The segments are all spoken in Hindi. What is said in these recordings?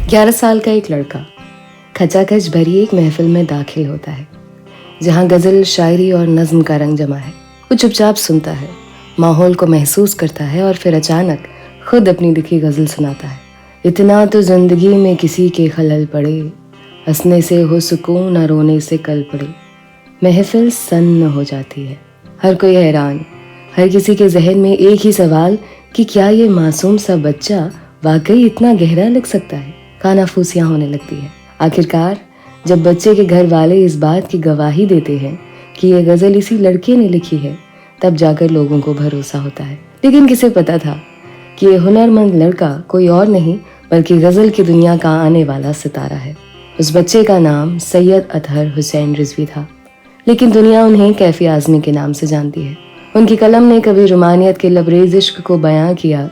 11 साल का एक लड़का खचाखच भरी एक महफिल में दाखिल होता है जहाँ गज़ल, शायरी और नज्म का रंग जमा है। वो चुपचाप सुनता है, माहौल को महसूस करता है और फिर अचानक खुद अपनी लिखी गज़ल सुनाता है। इतना तो ज़िंदगी में किसी के खलल पड़े, हंसने से हो सुकून न रोने से कल पड़े। महफिल सन्न हो जाती है, हर कोई हैरान, हर किसी के जहन में एक ही सवाल कि क्या ये मासूम सा बच्चा वाकई इतना गहरा लिख सकता है। कानाफूसियाँ होने लगती है। आखिरकार जब बच्चे के घर वाले इस बात की गवाही देते हैं कि ये गज़ल इसी लड़के ने लिखी है, तब जाकर लोगों को भरोसा होता है। लेकिन किसे पता था कि ये हुनरमंद लड़का कोई और नहीं बल्कि गज़ल की दुनिया का आने वाला सितारा है। उस बच्चे का नाम सैयद अतहर हुसैन रिजवी था, लेकिन दुनिया उन्हें कैफी आज़मी के नाम से जानती है। उनकी कलम ने कभी रुमानियत के लबरेज इश्क को बयां किया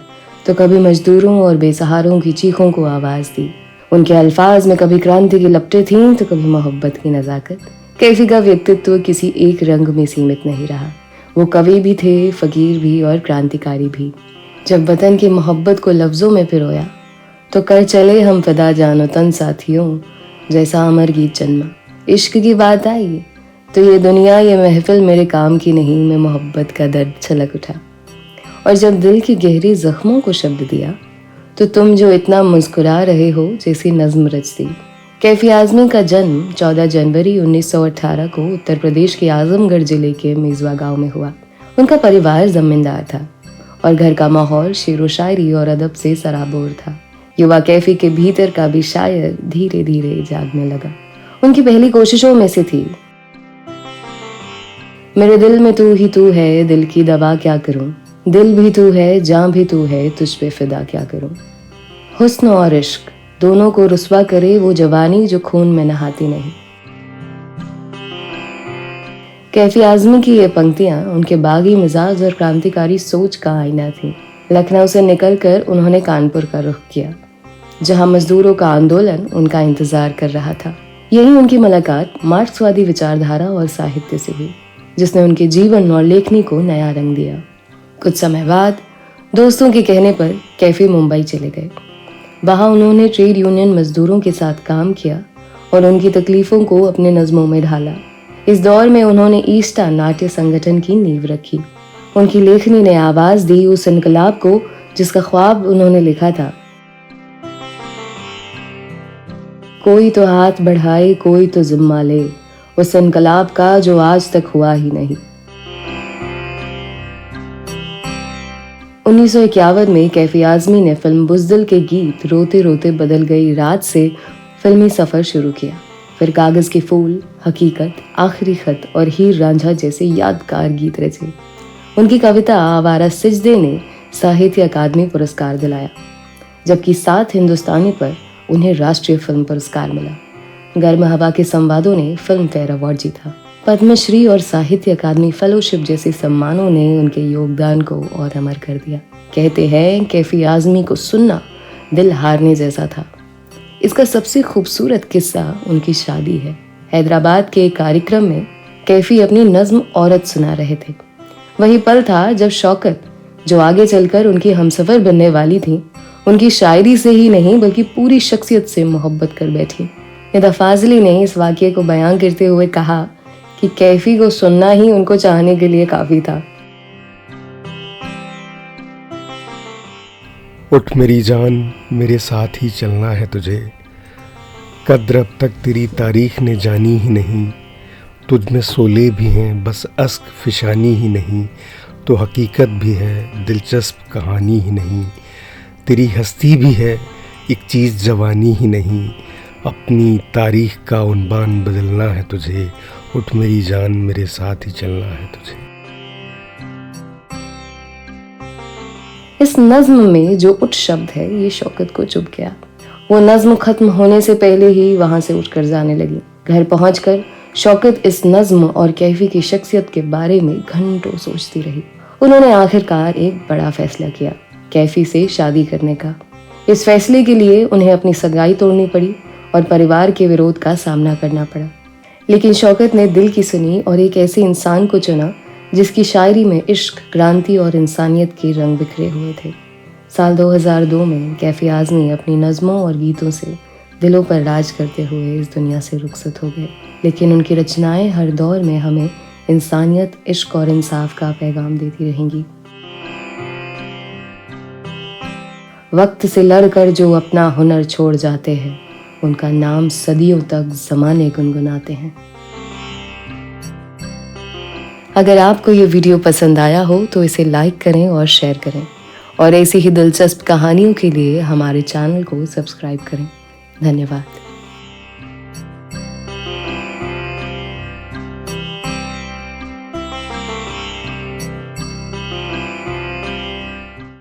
तो कभी मजदूरों और बेसहारों की चीखों को आवाज़ दी। उनके अल्फाज में कभी क्रांति की लपटें थीं तो कभी मोहब्बत की नज़ाकत। कैफी का व्यक्तित्व किसी एक रंग में सीमित नहीं रहा। वो कवि भी थे, फ़कीर भी और क्रांतिकारी भी। जब वतन की मोहब्बत को लफ्ज़ों में पिरोया तो कर चले हम फिदा जानो तन साथियों, जैसा अमर गीत जन्मा। इश्क की बात आई तो ये दुनिया, ये महफिल मेरे काम की नहीं, मैं मोहब्बत का दर्द छलक उठा। और जब दिल की गहरी जख्मों को शब्द दिया तो तुम जो इतना मुस्कुरा रहे हो जैसी नज्म रच दी। कैफी आज़मी का जन्म 14 जनवरी 1918 को उत्तर प्रदेश के आजमगढ़ जिले के मेजवा गांव में हुआ। उनका परिवार जमींदार था और घर का माहौल शेर व शायरी और अदब से सराबोर था। युवा कैफी के भीतर का भी शायर धीरे धीरे जागने लगा। उनकी पहली कोशिशों में से थी मेरे दिल में तू ही तू है, दिल की दवा क्या करूं, दिल भी तू है, जान भी तू है, तुझ पे फिदा क्या करूं। हुस्न और इश्क दोनों को रुस्वा करे वो जवानी जो खून में नहाती नहीं। कैफी आज़मी की ये पंक्तियां उनके बागी मिजाज और क्रांतिकारी सोच का आईना थी। लखनऊ से निकलकर उन्होंने कानपुर का रुख किया, जहां मजदूरों का आंदोलन उनका इंतजार कर रहा था। यही उनकी मुलाकात मार्क्सवादी विचारधारा और साहित्य से हुई, जिसने उनके जीवन और लेखनी को नया रंग दिया। कुछ समय बाद दोस्तों के कहने पर कैफी मुंबई चले गए। वहाँ उन्होंने ट्रेड यूनियन मजदूरों के साथ काम किया और उनकी तकलीफों को अपने नज़मों में ढाला। इस दौर में उन्होंने ईस्टा नाट्य संगठन की नींव रखी। उनकी लेखनी ने आवाज़ दी उस इनकलाब को जिसका ख्वाब उन्होंने लिखा था। कोई तो हाथ बढ़ाए, कोई तो जिम्मा ले, उस इनकलाब का जो आज तक हुआ ही नहीं। 1951 में कैफी आज़मी ने फिल्म बुज़दिल के गीत रोते रोते बदल गई रात से फिल्मी सफ़र शुरू किया। फिर कागज़ के फूल, हकीकत, आखिरी खत और हीर रांझा जैसे यादगार गीत रचे। उनकी कविता आवारा सिजदे ने साहित्य अकादमी पुरस्कार दिलाया, जबकि 7 हिंदुस्तानी पर उन्हें राष्ट्रीय फिल्म पुरस्कार मिला। गर्म हवा के संवादों ने फिल्म फेयर अवार्ड जीता। पद्मश्री और साहित्य अकादमी फेलोशिप जैसे सम्मानों ने उनके योगदान को और अमर कर दिया। कहते हैं कैफी आज़मी को सुनना दिल हारने जैसा था। इसका सबसे खूबसूरत किस्सा उनकी शादी है। हैदराबाद के एक कार्यक्रम में कैफी अपनी नज्म औरत सुना रहे थे। वही पल था जब शौकत, जो आगे चलकर उनकी हमसफर बनने वाली थी, उनकी शायरी से ही नहीं बल्कि पूरी शख्सियत से मोहब्बत कर बैठी। निदा फाजली ने इस वाक़ये को बयां करते हुए कहा कि कैफी को सुनना ही उनको चाहने के लिए काफी था। उठ मेरी जान, मेरे साथ ही चलना है तुझे, कद्र अब तक तेरी तारीख ने जानी ही नहीं। तुझ में सोले भी हैं बस अश्क फिशानी ही नहीं, तो हकीकत भी है दिलचस्प कहानी ही नहीं। तेरी हस्ती भी है एक चीज़ जवानी ही नहीं, अपनी तारीख का उन्वान बदलना है तुझे। उठ मेरी जान, मेरे साथ ही चलना है तुझे। इस नज्म में जो उठ शब्द है ये शौकत को चुभ गया। वो नज्म खत्म होने से पहले ही वहां से उठकर जाने लगी। घर पहुंचकर शौकत इस नज्म और कैफी की शख्सियत के बारे में घंटों सोचती रही। उन्होंने आखिरकार एक बड़ा फैसला किया, कैफी से शादी करने का। इस फैसले के लिए उन्हें अपनी सगाई तोड़नी पड़ी और परिवार के विरोध का सामना करना पड़ा। लेकिन शौकत ने दिल की सुनी और एक ऐसे इंसान को चुना जिसकी शायरी में इश्क, क्रांति और इंसानियत के रंग बिखरे हुए थे। साल 2002 में कैफी आज़मी अपनी नज़मों और गीतों से दिलों पर राज करते हुए इस दुनिया से रुखसत हो गए, लेकिन उनकी रचनाएं हर दौर में हमें इंसानियत, इश्क और इंसाफ का पैगाम देती रहेंगी। वक्त से लड़कर जो अपना हुनर छोड़ जाते हैं, उनका नाम सदियों तक ज़माने गुनगुनाते हैं। अगर आपको ये वीडियो पसंद आया हो तो इसे लाइक करें और शेयर करें, और ऐसी ही दिलचस्प कहानियों के लिए हमारे चैनल को सब्सक्राइब करें। धन्यवाद।